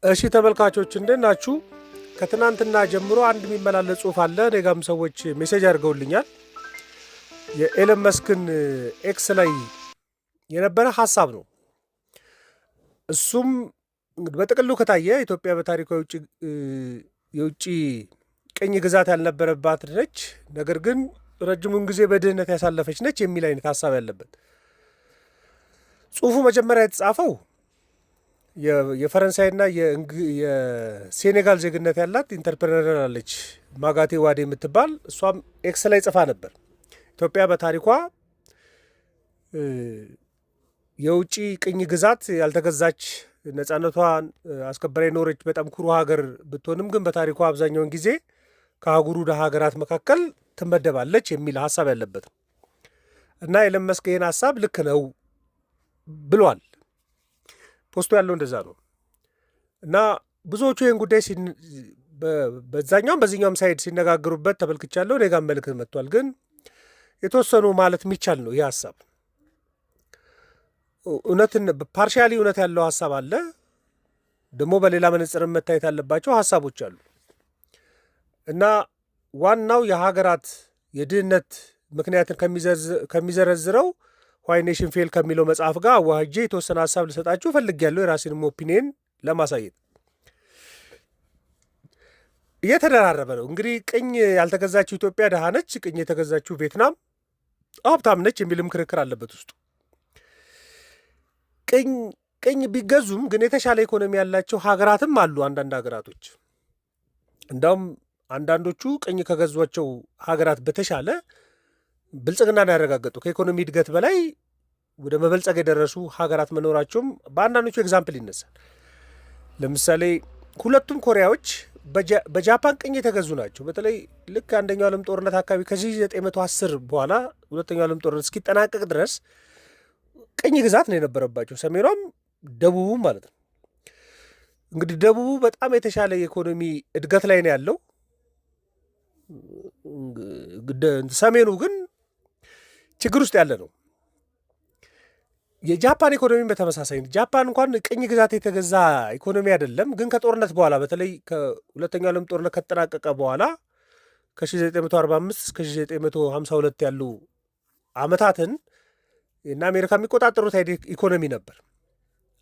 እሺ ተመልካቾች እንዴት ናችሁ? ከትናንትና ጀምሮ አንድ የሚመላለስ ጽሁፍ አለ። እኔጋም ሰዎች ሜሴጅ አድርገውልኛል። የኤለን መስክን ኤክስ ላይ የነበረ ሐሳብ ነው። እሱም በጥቅሉ ከታየ ኢትዮጵያ በታሪኳ የውጭ ቅኝ ግዛት ያልነበረባት ነች፣ ነገር ግን ረጅሙን ጊዜ በድህነት ያሳለፈች ነች የሚል አይነት ሐሳብ ያለበት ጽሁፉ መጀመሪያ የተጻፈው የፈረንሳይና የሴኔጋል ዜግነት ያላት ኢንተርፕረነር አለች ማጋቴ ዋዴ የምትባል እሷም ኤክስ ላይ ጽፋ ነበር። ኢትዮጵያ በታሪኳ የውጭ ቅኝ ግዛት ያልተገዛች ነፃነቷን አስከበራ የኖረች በጣም ኩሩ ሀገር ብትሆንም ግን በታሪኳ አብዛኛውን ጊዜ ከአህጉሩ ደሃ ሀገራት መካከል ትመደባለች የሚል ሀሳብ ያለበት እና ኤለን መስክ ይህን ሀሳብ ልክ ነው ብሏል። ፖስቱ ያለው እንደዛ ነው እና ብዙዎቹ ይህን ጉዳይ በዛኛውም በዚህኛውም ሳይድ ሲነጋገሩበት ተመልክቻለሁ። እኔ ጋር መልእክት መጥቷል። ግን የተወሰኑ ማለት የሚቻል ነው። ይህ ሀሳብ እውነትን ፓርሻሊ እውነት ያለው ሀሳብ አለ፣ ደግሞ በሌላ መነጽር መታየት ያለባቸው ሀሳቦች አሉ እና ዋናው የሀገራት የድህነት ምክንያትን ከሚዘረዝረው ዋይ ኔሽን ፌል ከሚለው መጽሐፍ ጋር አዋህጄ የተወሰነ ሀሳብ ልሰጣችሁ እፈልጋለሁ፣ የራሴንም ኦፒኒየን ለማሳየት። እየተደራረበ ነው እንግዲህ። ቅኝ ያልተገዛችው ኢትዮጵያ ደሃ ነች፣ ቅኝ የተገዛችው ቪየትናም ሀብታም ነች የሚልም ክርክር አለበት ውስጡ። ቅኝ ቢገዙም ግን የተሻለ ኢኮኖሚ ያላቸው ሀገራትም አሉ። አንዳንድ ሀገራቶች እንዳውም አንዳንዶቹ ቅኝ ከገዟቸው ሀገራት በተሻለ ብልጽግናን ያረጋገጡ ከኢኮኖሚ እድገት በላይ ወደ መበልጸግ የደረሱ ሀገራት መኖራቸውም በአንዳንዶቹ ኤግዛምፕል ይነሳል። ለምሳሌ ሁለቱም ኮሪያዎች በጃፓን ቅኝ የተገዙ ናቸው። በተለይ ልክ አንደኛው ዓለም ጦርነት አካባቢ ከ1910 በኋላ ሁለተኛው ዓለም ጦርነት እስኪጠናቀቅ ድረስ ቅኝ ግዛት ነው የነበረባቸው፣ ሰሜኗም ደቡቡም ማለት ነው። እንግዲህ ደቡቡ በጣም የተሻለ የኢኮኖሚ እድገት ላይ ነው ያለው። ሰሜኑ ግን ችግር ውስጥ ያለ ነው። የጃፓን ኢኮኖሚ በተመሳሳይ ጃፓን እንኳን ቅኝ ግዛት የተገዛ ኢኮኖሚ አይደለም፣ ግን ከጦርነት በኋላ በተለይ ከሁለተኛው ዓለም ጦርነት ከተጠናቀቀ በኋላ ከ1945 እስከ 1952 ያሉ ዓመታትን እና አሜሪካ የሚቆጣጠሩት ኢኮኖሚ ነበር።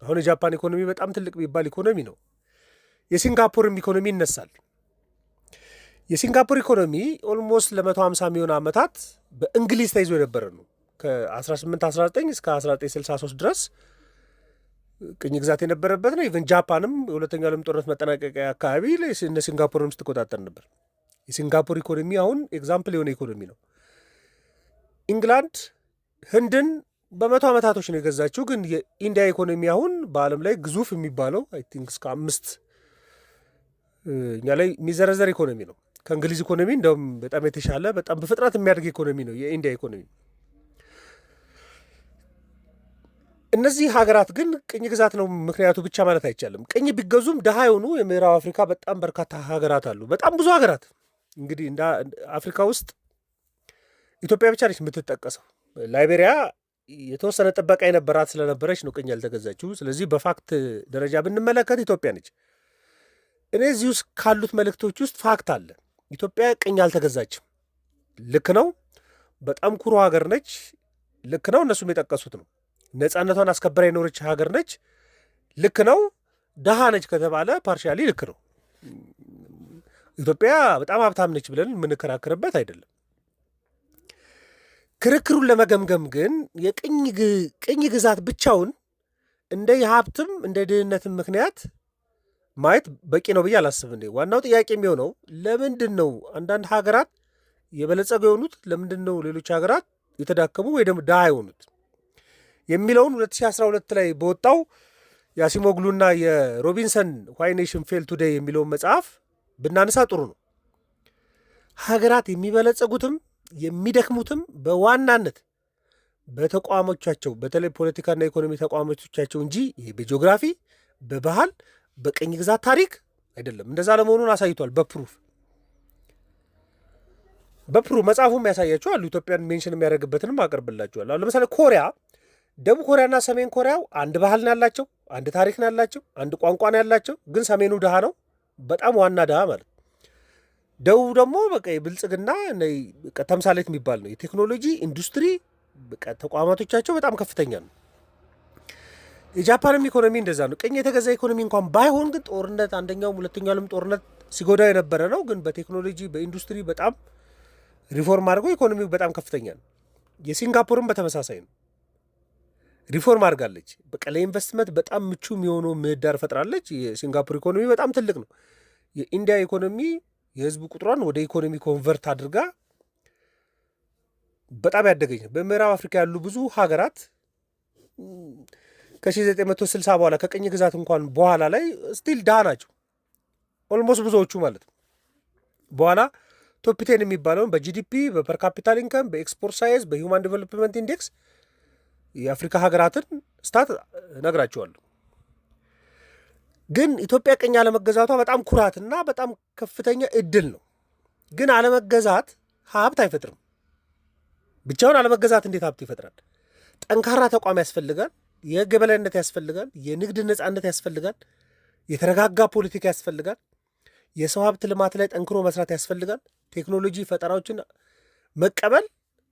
አሁን የጃፓን ኢኮኖሚ በጣም ትልቅ የሚባል ኢኮኖሚ ነው። የሲንጋፖርም ኢኮኖሚ ይነሳል። የሲንጋፖር ኢኮኖሚ ኦልሞስት ለ150 የሚሆን ዓመታት በእንግሊዝ ተይዞ የነበረ ነው። ከ1819 እስከ 1963 ድረስ ቅኝ ግዛት የነበረበት ነው። ኢቨን ጃፓንም የሁለተኛው ዓለም ጦርነት መጠናቀቂያ አካባቢ እነ ሲንጋፖርንም ስትቆጣጠር ነበር። የሲንጋፖር ኢኮኖሚ አሁን ኤግዛምፕል የሆነ ኢኮኖሚ ነው። ኢንግላንድ ህንድን በ100 ዓመታቶች ነው የገዛችው። ግን የኢንዲያ ኢኮኖሚ አሁን በዓለም ላይ ግዙፍ የሚባለው አይ ቲንክ እስከ 5 እኛ ላይ የሚዘረዘር ኢኮኖሚ ነው። ከእንግሊዝ ኢኮኖሚ እንደውም በጣም የተሻለ በጣም በፍጥነት የሚያድግ ኢኮኖሚ ነው የኢንዲያ ኢኮኖሚ። እነዚህ ሀገራት ግን ቅኝ ግዛት ነው ምክንያቱ ብቻ ማለት አይቻልም። ቅኝ ቢገዙም ድሃ የሆኑ የምዕራብ አፍሪካ በጣም በርካታ ሀገራት አሉ። በጣም ብዙ ሀገራት እንግዲህ እንደ አፍሪካ ውስጥ ኢትዮጵያ ብቻ ነች የምትጠቀሰው። ላይቤሪያ የተወሰነ ጥበቃ የነበራት ስለነበረች ነው ቅኝ ያልተገዛችው። ስለዚህ በፋክት ደረጃ ብንመለከት ኢትዮጵያ ነች። እኔ እዚህ ውስጥ ካሉት መልእክቶች ውስጥ ፋክት አለ። ኢትዮጵያ ቅኝ አልተገዛችም። ልክ ነው። በጣም ኩሩ ሀገር ነች። ልክ ነው። እነሱም የጠቀሱት ነው። ነፃነቷን አስከበራ የኖረች ሀገር ነች። ልክ ነው። ደሃ ነች ከተባለ ፓርሻሊ ልክ ነው። ኢትዮጵያ በጣም ሀብታም ነች ብለን የምንከራከርበት አይደለም። ክርክሩን ለመገምገም ግን የቅኝ ግዛት ብቻውን እንደ የሀብትም እንደ ድህነትም ምክንያት ማየት በቂ ነው ብዬ አላስብም። ዋናው ጥያቄ የሚሆነው ለምንድን ነው አንዳንድ ሀገራት የበለጸጉ የሆኑት፣ ለምንድን ነው ሌሎች ሀገራት የተዳከሙ ወይ ደግሞ ድሃ የሆኑት የሚለውን 2012 ላይ በወጣው የአሲሞግሉና የሮቢንሰን ዋይ ኔሽን ፌል ቱዴይ የሚለውን መጽሐፍ ብናነሳ ጥሩ ነው። ሀገራት የሚበለጸጉትም የሚደክሙትም በዋናነት በተቋሞቻቸው በተለይ ፖለቲካና ኢኮኖሚ ተቋሞቻቸው እንጂ ይሄ በጂኦግራፊ በባህል በቅኝ ግዛት ታሪክ አይደለም። እንደዛ ለመሆኑን አሳይቷል። በፕሩፍ መጽሐፉም ያሳያቸው አሉ። ኢትዮጵያን ሜንሽን የሚያደርግበትንም አቀርብላቸዋል። አሁን ለምሳሌ ኮሪያ፣ ደቡብ ኮሪያና ሰሜን ኮሪያው አንድ ባህል ነው ያላቸው፣ አንድ ታሪክ ነው ያላቸው፣ አንድ ቋንቋ ነው ያላቸው። ግን ሰሜኑ ድሃ ነው፣ በጣም ዋና ድሃ ማለት። ደቡብ ደግሞ በቃ የብልጽግና ተምሳሌት የሚባል ነው። የቴክኖሎጂ ኢንዱስትሪ በቃ ተቋማቶቻቸው በጣም ከፍተኛ ነው። የጃፓንም ኢኮኖሚ እንደዛ ነው። ቅኝ የተገዛ ኢኮኖሚ እንኳን ባይሆን ግን ጦርነት፣ አንደኛውም ሁለተኛው ዓለም ጦርነት ሲጎዳ የነበረ ነው። ግን በቴክኖሎጂ በኢንዱስትሪ በጣም ሪፎርም አድርጎ ኢኮኖሚው በጣም ከፍተኛ ነው። የሲንጋፖርም በተመሳሳይ ነው። ሪፎርም አድርጋለች። በቃ ለኢንቨስትመንት በጣም ምቹ የሚሆኑ ምህዳር ፈጥራለች። የሲንጋፖር ኢኮኖሚ በጣም ትልቅ ነው። የኢንዲያ ኢኮኖሚ የህዝብ ቁጥሯን ወደ ኢኮኖሚ ኮንቨርት አድርጋ በጣም ያደገኝ ነው። በምዕራብ አፍሪካ ያሉ ብዙ ሀገራት ከ1960 በኋላ ከቅኝ ግዛት እንኳን በኋላ ላይ ስቲል ድሃ ናቸው። ኦልሞስት ብዙዎቹ ማለት ነው። በኋላ ቶፕ 10 የሚባለውን በጂዲፒ በፐር ካፒታል ኢንከም በኤክስፖርት ሳይዝ በሂውማን ዴቨሎፕመንት ኢንዴክስ የአፍሪካ ሀገራትን ስታት ነግራቸዋለሁ። ግን ኢትዮጵያ ቅኝ አለመገዛቷ በጣም ኩራትና በጣም ከፍተኛ እድል ነው። ግን አለመገዛት ሀብት አይፈጥርም። ብቻውን አለመገዛት እንዴት ሀብት ይፈጥራል? ጠንካራ ተቋም ያስፈልጋል። የህግ የበላይነት ያስፈልጋል። የንግድ ነጻነት ያስፈልጋል። የተረጋጋ ፖለቲካ ያስፈልጋል። የሰው ሀብት ልማት ላይ ጠንክሮ መስራት ያስፈልጋል። ቴክኖሎጂ ፈጠራዎችን መቀበል፣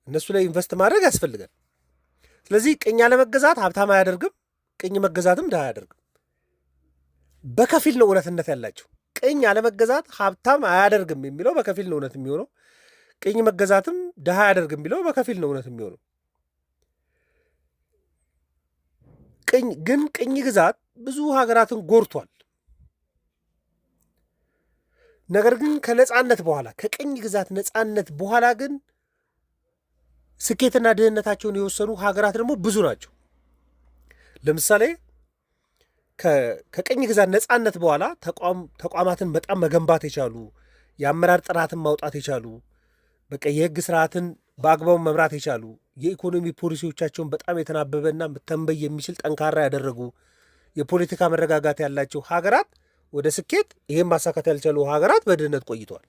እነሱ ላይ ኢንቨስት ማድረግ ያስፈልጋል። ስለዚህ ቅኝ አለመገዛት ሀብታም አያደርግም፣ ቅኝ መገዛትም ድሃ አያደርግም። በከፊል ነው እውነትነት ያላቸው። ቅኝ አለመገዛት ሀብታም አያደርግም የሚለው በከፊል ነው እውነት የሚሆነው። ቅኝ መገዛትም ድሃ አያደርግም የሚለው በከፊል ነው እውነት የሚሆነው። ቅኝ ግዛት ብዙ ሀገራትን ጎርቷል። ነገር ግን ከነጻነት በኋላ ከቅኝ ግዛት ነጻነት በኋላ ግን ስኬትና ድህነታቸውን የወሰኑ ሀገራት ደግሞ ብዙ ናቸው። ለምሳሌ ከቅኝ ግዛት ነጻነት በኋላ ተቋማትን በጣም መገንባት የቻሉ፣ የአመራር ጥራትን ማውጣት የቻሉ፣ በቃ የህግ ስርዓትን በአግባቡ መምራት የቻሉ፣ የኢኮኖሚ ፖሊሲዎቻቸውን በጣም የተናበበና ተንበይ የሚችል ጠንካራ ያደረጉ፣ የፖለቲካ መረጋጋት ያላቸው ሀገራት ወደ ስኬት ይህም ማሳካት ያልቻሉ ሀገራት በድህነት ቆይተዋል።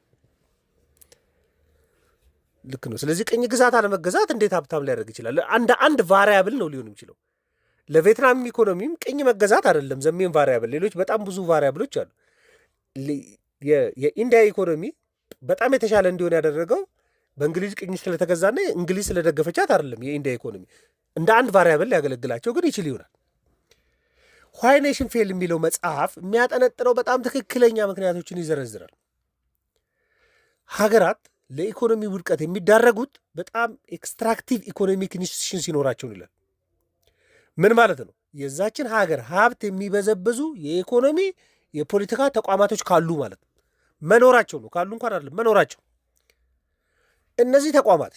ልክ ነው። ስለዚህ ቅኝ ግዛት አለመገዛት እንዴት ሀብታም ሊያደርግ ይችላል? አንድ ቫሪያብል ነው ሊሆን የሚችለው። ለቬትናም ኢኮኖሚም ቅኝ መገዛት አይደለም ዘሜን ቫሪያብል፣ ሌሎች በጣም ብዙ ቫሪያብሎች አሉ። የኢንዲያ ኢኮኖሚ በጣም የተሻለ እንዲሆን ያደረገው በእንግሊዝ ቅኝ ስለተገዛና እንግሊዝ ስለደገፈቻት አይደለም። የኢንዲያ ኢኮኖሚ እንደ አንድ ቫሪያብል ሊያገለግላቸው ግን ይችል ይሆናል። ዋይ ኔሽን ፌል የሚለው መጽሐፍ የሚያጠነጥነው በጣም ትክክለኛ ምክንያቶችን ይዘረዝራል። ሀገራት ለኢኮኖሚ ውድቀት የሚዳረጉት በጣም ኤክስትራክቲቭ ኢኮኖሚክ ኢንስቲትዩሽን ሲኖራቸው ይላል። ምን ማለት ነው? የዛችን ሀገር ሀብት የሚበዘብዙ የኢኮኖሚ የፖለቲካ ተቋማቶች ካሉ ማለት ነው። መኖራቸው ነው፣ ካሉ እንኳን አይደለም መኖራቸው። እነዚህ ተቋማት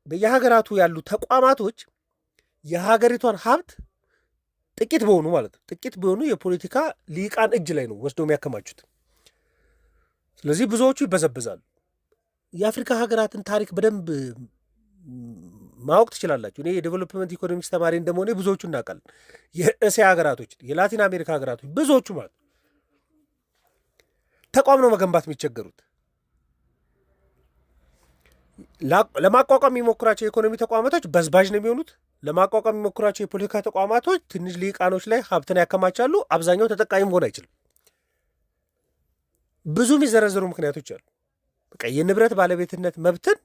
በየሀገራቱ ያሉ ተቋማቶች የሀገሪቷን ሀብት ጥቂት በሆኑ ማለት ነው ጥቂት በሆኑ የፖለቲካ ሊቃን እጅ ላይ ነው ወስደው የሚያከማቹት። ስለዚህ ብዙዎቹ ይበዘብዛሉ። የአፍሪካ ሀገራትን ታሪክ በደንብ ማወቅ ትችላላችሁ። እኔ የዴቨሎፕመንት ኢኮኖሚክስ ተማሪ እንደመሆኔ ብዙዎቹ እናውቃለን። የእስያ ሀገራቶች፣ የላቲን አሜሪካ ሀገራቶች ብዙዎቹ ማለት ተቋም ነው መገንባት የሚቸገሩት። ለማቋቋም የሚሞክራቸው የኢኮኖሚ ተቋማቶች በዝባዥ ነው የሚሆኑት። ለማቋቋም የሚሞክራቸው የፖለቲካ ተቋማቶች ትንሽ ሊቃኖች ላይ ሀብትን ያከማቻሉ። አብዛኛው ተጠቃሚ መሆን አይችልም። ብዙ የሚዘረዘሩ ምክንያቶች አሉ። በቃ የንብረት ባለቤትነት መብትን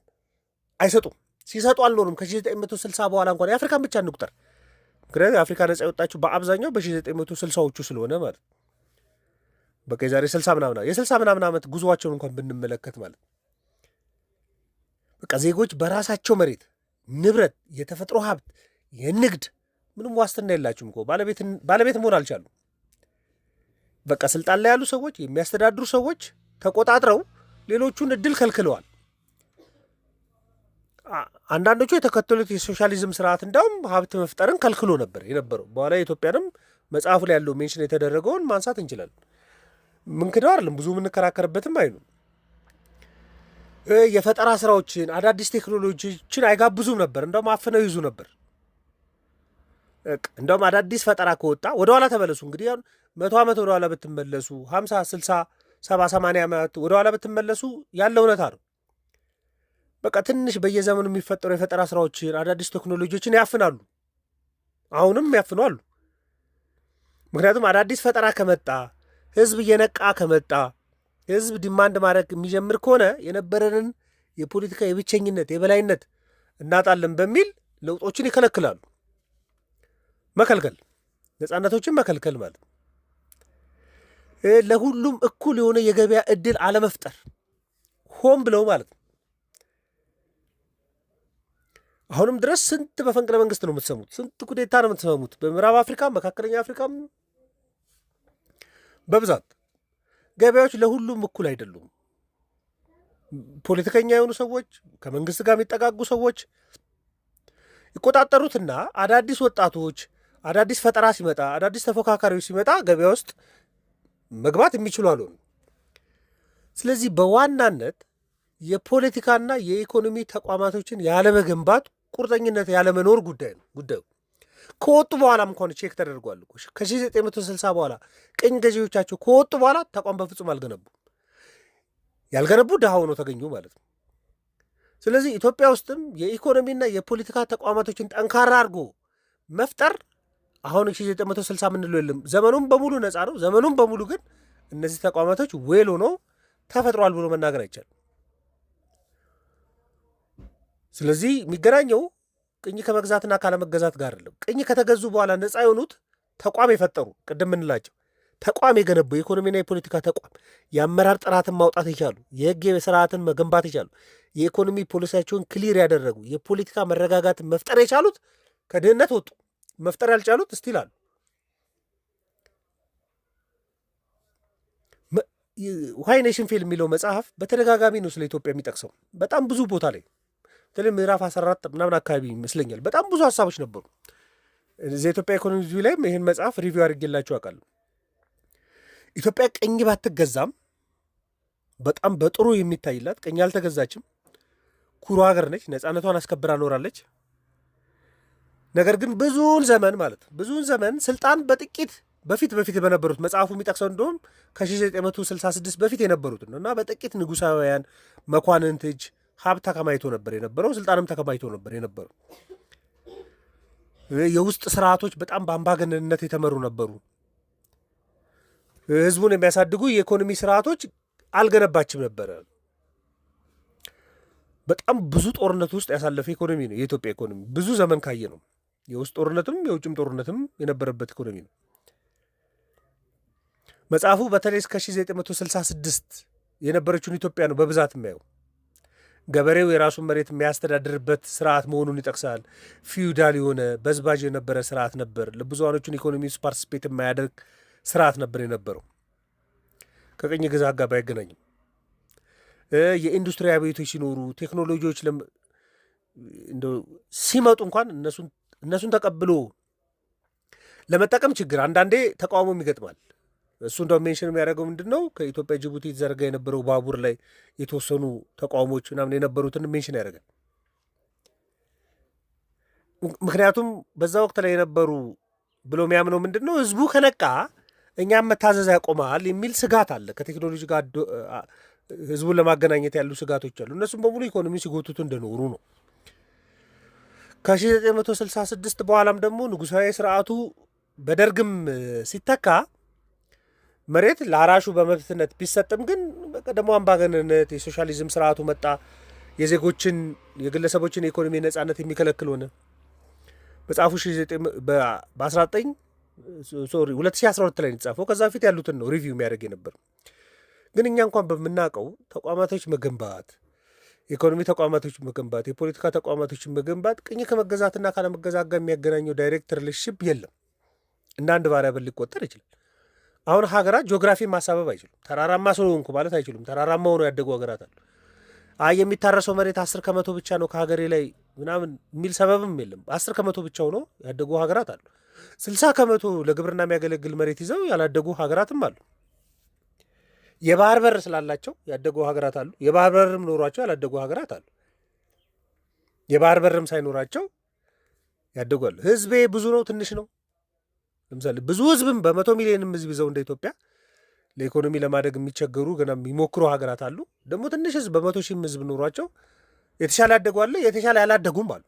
አይሰጡም። ሲሰጡ አልኖሩም። ከ1960 በኋላ እንኳን የአፍሪካን ብቻ እንቁጠር። ምክንያቱም የአፍሪካ ነጻ የወጣችው በአብዛኛው በ1960ዎቹ ስለሆነ ማለት በቃ የዛሬ 60 ምናምን ዓመት ጉዞዋቸውን እንኳን ብንመለከት ማለት በቃ ዜጎች በራሳቸው መሬት፣ ንብረት፣ የተፈጥሮ ሀብት፣ የንግድ ምንም ዋስትና የላችሁም እኮ ባለቤት መሆን አልቻሉም። በቃ ስልጣን ላይ ያሉ ሰዎች፣ የሚያስተዳድሩ ሰዎች ተቆጣጥረው ሌሎቹን እድል ከልክለዋል። አንዳንዶቹ የተከተሉት የሶሻሊዝም ስርዓት እንዳውም ሀብት መፍጠርን ከልክሎ ነበር የነበረው። በኋላ የኢትዮጵያንም መጽሐፉ ላይ ያለው ሜንሽን የተደረገውን ማንሳት እንችላለን። ምንክደው አይደለም፣ ብዙ የምንከራከርበትም አይኑ። የፈጠራ ስራዎችን አዳዲስ ቴክኖሎጂዎችን አይጋብዙም ነበር፣ እንደውም አፍነው ይዙ ነበር። እንደውም አዳዲስ ፈጠራ ከወጣ ወደኋላ ተመለሱ። እንግዲህ 100 ዓመት ወደኋላ ብትመለሱ 50 60 70 80 ዓመት ወደኋላ ብትመለሱ ያለ እውነታ ነው። በቃ ትንሽ በየዘመኑ የሚፈጠሩ የፈጠራ ስራዎችን አዳዲስ ቴክኖሎጂዎችን ያፍናሉ። አሁንም ያፍኑ አሉ። ምክንያቱም አዳዲስ ፈጠራ ከመጣ ህዝብ እየነቃ ከመጣ ህዝብ ዲማንድ ማድረግ የሚጀምር ከሆነ የነበረንን የፖለቲካ የብቸኝነት የበላይነት እናጣለን በሚል ለውጦችን ይከለክላሉ። መከልከል፣ ነፃነቶችን መከልከል ማለት ለሁሉም እኩል የሆነ የገበያ እድል አለመፍጠር ሆን ብለው ማለት ነው። አሁንም ድረስ ስንት መፈንቅለ መንግስት ነው የምትሰሙት፣ ስንት ኩዴታ ነው የምትሰሙት። በምዕራብ አፍሪካም መካከለኛ አፍሪካም በብዛት ገበያዎች ለሁሉም እኩል አይደሉም። ፖለቲከኛ የሆኑ ሰዎች ከመንግስት ጋር የሚጠጋጉ ሰዎች ይቆጣጠሩትና አዳዲስ ወጣቶች፣ አዳዲስ ፈጠራ ሲመጣ፣ አዳዲስ ተፎካካሪዎች ሲመጣ ገበያ ውስጥ መግባት የሚችሉ አልሆኑ። ስለዚህ በዋናነት የፖለቲካና የኢኮኖሚ ተቋማቶችን ያለመገንባት ቁርጠኝነት ያለመኖር ጉዳይ ነው ጉዳዩ። ከወጡ በኋላም እንኳን ቼክ ተደርጓል። ከ1960 በኋላ ቅኝ ገዢዎቻቸው ከወጡ በኋላ ተቋም በፍጹም አልገነቡም። ያልገነቡ ድሃ ሆነው ተገኙ ማለት ነው። ስለዚህ ኢትዮጵያ ውስጥም የኢኮኖሚና የፖለቲካ ተቋማቶችን ጠንካራ አድርጎ መፍጠር አሁን 1960 ምንለው የለም። ዘመኑም በሙሉ ነፃ ነው። ዘመኑም በሙሉ ግን እነዚህ ተቋማቶች ዌል ሆነው ተፈጥሯል ብሎ መናገር አይቻልም። ስለዚህ የሚገናኘው ቅኝ ከመግዛትና ካለመገዛት ጋር አይደለም። ቅኝ ከተገዙ በኋላ ነፃ የሆኑት ተቋም የፈጠሩ ቅድም ምንላቸው ተቋም የገነቡ የኢኮኖሚና የፖለቲካ ተቋም የአመራር ጥራትን ማውጣት የቻሉ የህግ ስርዓትን መገንባት የቻሉ የኢኮኖሚ ፖሊሲያቸውን ክሊር ያደረጉ የፖለቲካ መረጋጋትን መፍጠር የቻሉት ከድህነት ወጡ። መፍጠር ያልቻሉት እስቲል አሉ። ዋይ ኔሽን ፌል የሚለው መጽሐፍ በተደጋጋሚ ነው ስለ ኢትዮጵያ የሚጠቅሰው። በጣም ብዙ ቦታ ላይ በተለይ ምዕራፍ 14 ምናምን አካባቢ ይመስለኛል በጣም ብዙ ሀሳቦች ነበሩ። እዚህ የኢትዮጵያ ኢኮኖሚ ሪቪው ላይም ይህን መጽሐፍ ሪቪው አድርጌላችሁ አውቃለሁ። ኢትዮጵያ ቀኝ ባትገዛም በጣም በጥሩ የሚታይላት ቀኝ አልተገዛችም። ኩሩ ሀገር ነች። ነፃነቷን አስከብራ ኖራለች። ነገር ግን ብዙውን ዘመን ስልጣን በጥቂት በፊት በነበሩት መጽሐፉ የሚጠቅሰው እንደሆም ከ1966 በፊት የነበሩትን ነው እና በጥቂት ንጉሳውያን መኳንንት እጅ ሀብት ተከማይቶ ነበር የነበረው። ስልጣንም ተከማይቶ ነበር የነበረው። የውስጥ ስርዓቶች በጣም በአምባገነንነት የተመሩ ነበሩ። ህዝቡን የሚያሳድጉ የኢኮኖሚ ስርዓቶች አልገነባችም ነበረ። በጣም ብዙ ጦርነት ውስጥ ያሳለፈ ኢኮኖሚ ነው የኢትዮጵያ ኢኮኖሚ። ብዙ ዘመን ካየ ነው የውስጥ ጦርነትም የውጭም ጦርነትም የነበረበት ኢኮኖሚ ነው። መጽሐፉ በተለይ እስከ 1966 የነበረችውን ኢትዮጵያ ነው በብዛት የሚያየው። ገበሬው የራሱን መሬት የሚያስተዳድርበት ስርዓት መሆኑን ይጠቅሳል። ፊውዳል የሆነ በዝባዥ የነበረ ስርዓት ነበር። ለብዙሃኖቹን ኢኮኖሚ ውስጥ ፓርቲስፔት የማያደርግ ስርዓት ነበር የነበረው። ከቅኝ ግዛት ጋር ባይገናኝም የኢንዱስትሪ አብዮቶች ሲኖሩ ቴክኖሎጂዎች ሲመጡ እንኳን እነሱን ተቀብሎ ለመጠቀም ችግር አንዳንዴ ተቃውሞም ይገጥማል። እሱ እንደው ሜንሽን የሚያደርገው ምንድን ነው ከኢትዮጵያ ጅቡቲ የተዘረጋ የነበረው ባቡር ላይ የተወሰኑ ተቃውሞች ምናምን የነበሩትን ሜንሽን ያደርጋል። ምክንያቱም በዛ ወቅት ላይ የነበሩ ብሎ የሚያምነው ምንድን ነው ህዝቡ ከነቃ እኛም መታዘዝ ያቆማል የሚል ስጋት አለ። ከቴክኖሎጂ ጋር ህዝቡን ለማገናኘት ያሉ ስጋቶች አሉ። እነሱም በሙሉ ኢኮኖሚ ሲጎትቱ እንደኖሩ ነው። ከ1966 በኋላም ደግሞ ንጉሳዊ ስርዓቱ በደርግም ሲተካ መሬት ለአራሹ በመብትነት ቢሰጥም ግን ደግሞ አምባገነንነት የሶሻሊዝም ስርዓቱ መጣ። የዜጎችን የግለሰቦችን የኢኮኖሚ ነጻነት የሚከለክል ሆነ። መጽሐፉ 2012 ላይ የተጻፈው ከዛ በፊት ያሉትን ነው ሪቪው የሚያደርግ የነበር። ግን እኛ እንኳን በምናውቀው ተቋማቶች መገንባት፣ የኢኮኖሚ ተቋማቶች መገንባት፣ የፖለቲካ ተቋማቶችን መገንባት ቅኝ ከመገዛትና ካለመገዛት ጋር የሚያገናኘው ዳይሬክት ሪሌሽንሽፕ የለም። እንደ አንድ ቫሪያብል ሊቆጠር ይችላል። አሁን ሀገራት ጂኦግራፊ ማሳበብ አይችሉም። ተራራማ ስለሆንኩ ማለት አይችሉም። ተራራማ ሆኖ ያደጉ ሀገራት አሉ። የሚታረሰው መሬት 10 ከመቶ ብቻ ነው ከሀገሬ ላይ ምናምን የሚል ሰበብም የለም። 10 ከመቶ ብቻ ሆኖ ያደጉ ሀገራት አሉ። 60 ከመቶ ለግብርና የሚያገለግል መሬት ይዘው ያላደጉ ሀገራትም አሉ። የባህር በር ስላላቸው ያደጉ ሀገራት አሉ። የባህር በርም ኖሯቸው ያላደጉ ሀገራት አሉ። የባህር በርም ሳይኖራቸው ያደጉ አሉ። ህዝቤ ብዙ ነው ትንሽ ነው። ለምሳሌ ብዙ ህዝብም በ100 ሚሊዮንም ህዝብ ይዘው እንደ ኢትዮጵያ ለኢኮኖሚ ለማደግ የሚቸገሩ ገና የሚሞክሩ ሀገራት አሉ። ደግሞ ትንሽ ህዝብ በ100 ሺህ ህዝብ ኖሯቸው የተሻለ ያደጉ አለ፣ የተሻለ ያላደጉም አሉ።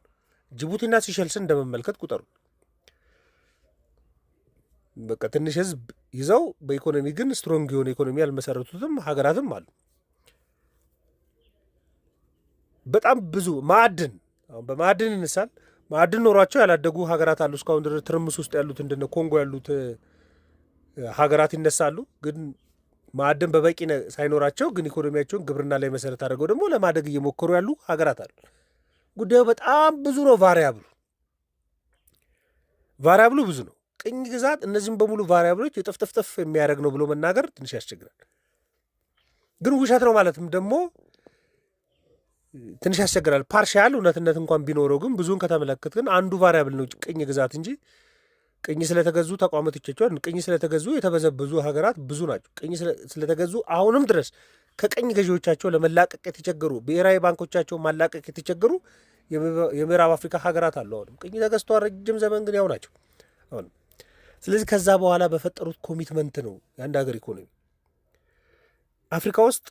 ጅቡቲና ሲሸልስን እንደመመልከት ቁጠሩ። በቃ ትንሽ ህዝብ ይዘው በኢኮኖሚ ግን ስትሮንግ የሆነ ኢኮኖሚ ያልመሰረቱትም ሀገራትም አሉ። በጣም ብዙ ማዕድን አሁን በማዕድን እንሳል ማዕድን ኖሯቸው ያላደጉ ሀገራት አሉ። እስካሁን ድረስ ትርምስ ውስጥ ያሉት እንደነ ኮንጎ ያሉት ሀገራት ይነሳሉ። ግን ማዕድን በበቂ ሳይኖራቸው ግን ኢኮኖሚያቸውን ግብርና ላይ መሰረት አድርገው ደግሞ ለማደግ እየሞከሩ ያሉ ሀገራት አሉ። ጉዳዩ በጣም ብዙ ነው። ቫሪያብሉ ብዙ ነው። ቅኝ ግዛት እነዚህም በሙሉ ቫሪያብሎች የጥፍጥፍጥፍ የሚያደርግ ነው ብሎ መናገር ትንሽ ያስቸግራል። ግን ውሸት ነው ማለትም ደግሞ ትንሽ ያስቸግራል። ፓርሻል እውነትነት እንኳን ቢኖረው ግን ብዙውን ከተመለከት ግን አንዱ ቫሪያብል ነው ቅኝ ግዛት እንጂ ቅኝ ስለተገዙ ተቋማቶቻቸውን ቅኝ ስለተገዙ የተበዘበዙ ሀገራት ብዙ ናቸው። ቅኝ ስለተገዙ አሁንም ድረስ ከቅኝ ገዢዎቻቸው ለመላቀቅ የተቸገሩ ብሔራዊ ባንኮቻቸውን ማላቀቅ የተቸገሩ የምዕራብ አፍሪካ ሀገራት አሉ። አሁንም ቅኝ ተገዝተዋል ረጅም ዘመን ግን ያው ናቸው አሁንም። ስለዚህ ከዛ በኋላ በፈጠሩት ኮሚትመንት ነው የአንድ ሀገር ኢኮኖሚ። አፍሪካ ውስጥ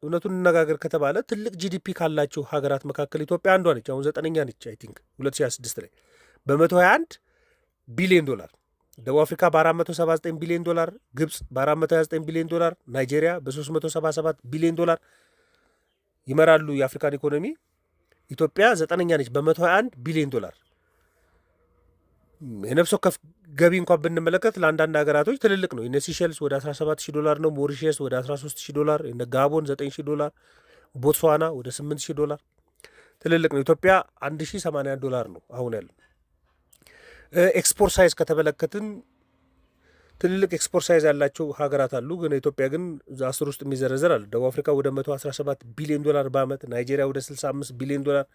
እውነቱን እንነጋገር ከተባለ ትልቅ ጂዲፒ ካላቸው ሀገራት መካከል ኢትዮጵያ አንዷ ነች። አሁን 9ኛ ነች። አይ ቲንክ 2026 ላይ በ121 ቢሊዮን ዶላር፣ ደቡብ አፍሪካ በ479 ቢሊዮን ዶላር፣ ግብፅ በ429 ቢሊዮን ዶላር፣ ናይጄሪያ በ377 ቢሊዮን ዶላር ይመራሉ የአፍሪካን ኢኮኖሚ። ኢትዮጵያ 9ኛ ነች በ121 ቢሊዮን ዶላር። የነፍስ ወከፍ ገቢ እንኳን ብንመለከት ለአንዳንድ ሀገራቶች ትልልቅ ነው። እነ ሲሸልስ ወደ 17,000 ዶላር ነው። ሞሪሸስ ወደ 13,000 ዶላር፣ እነ ጋቦን 9,000 ዶላር፣ ቦትስዋና ወደ 8,000 ዶላር ትልልቅ ነው። ኢትዮጵያ 1,081 ዶላር ነው አሁን ያለው። ኤክስፖርት ሳይዝ ከተመለከትን ትልልቅ ኤክስፖርት ሳይዝ ያላቸው ሀገራት አሉ። ግን ኢትዮጵያ ግን 10 ውስጥ የሚዘረዘር አለ። ደቡብ አፍሪካ ወደ 117 ቢሊዮን ዶላር በዓመት፣ ናይጄሪያ ወደ 65 ቢሊዮን ዶላር፣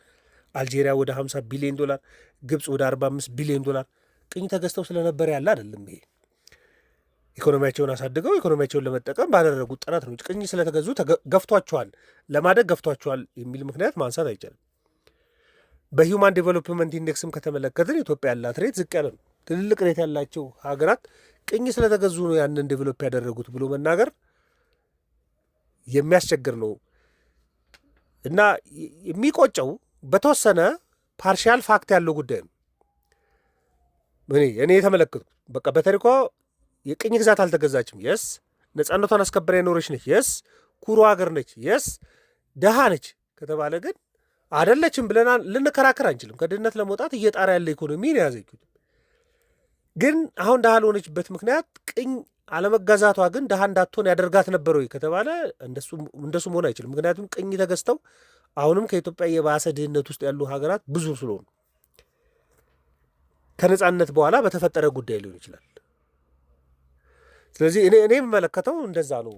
አልጄሪያ ወደ 50 ቢሊዮን ዶላር፣ ግብፅ ወደ 45 ቢሊዮን ዶላር። ቅኝ ተገዝተው ስለነበረ ያለ አይደለም። ይሄ ኢኮኖሚያቸውን አሳድገው ኢኮኖሚያቸውን ለመጠቀም ባደረጉት ጥረት ነው። ቅኝ ስለተገዙ ገፍቷቸዋል፣ ለማደግ ገፍቷቸዋል የሚል ምክንያት ማንሳት አይቻልም። በሂውማን ዴቨሎፕመንት ኢንዴክስም ከተመለከትን ኢትዮጵያ ያላት ሬት ዝቅ ያለ ነው። ትልልቅ ሬት ያላቸው ሀገራት ቅኝ ስለተገዙ ነው ያንን ዴቨሎፕ ያደረጉት ብሎ መናገር የሚያስቸግር ነው እና የሚቆጨው በተወሰነ ፓርሻል ፋክት ያለው ጉዳይ ነው። እኔ የተመለከትኩት በቃ በታሪኳ የቅኝ ግዛት አልተገዛችም። የስ ነፃነቷን አስከበራ የኖረች ነች። የስ ኩሩ ሀገር ነች። የስ ደሃ ነች ከተባለ ግን አደለችም ብለና ልንከራከር አንችልም። ከድህነት ለመውጣት እየጣራ ያለ ኢኮኖሚ ነው ያዘችው። ግን አሁን ደሃ ለሆነችበት ምክንያት ቅኝ አለመገዛቷ ግን ደሃ እንዳትሆን ያደርጋት ነበር ወይ ከተባለ እንደሱ መሆን አይችልም። ምክንያቱም ቅኝ ተገዝተው አሁንም ከኢትዮጵያ የባሰ ድህነት ውስጥ ያሉ ሀገራት ብዙ ስለሆኑ ከነፃነት በኋላ በተፈጠረ ጉዳይ ሊሆን ይችላል። ስለዚህ እኔ የምመለከተው እንደዛ ነው።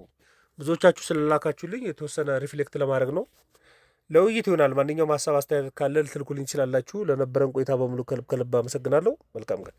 ብዙዎቻችሁ ስለላካችሁልኝ የተወሰነ ሪፍሌክት ለማድረግ ነው። ለውይይት ይሆናል። ማንኛውም ሀሳብ አስተያየት ካለ ልትልኩልኝ ትችላላችሁ። ለነበረን ቆይታ በሙሉ ከልብ አመሰግናለሁ። መልካም ቀን።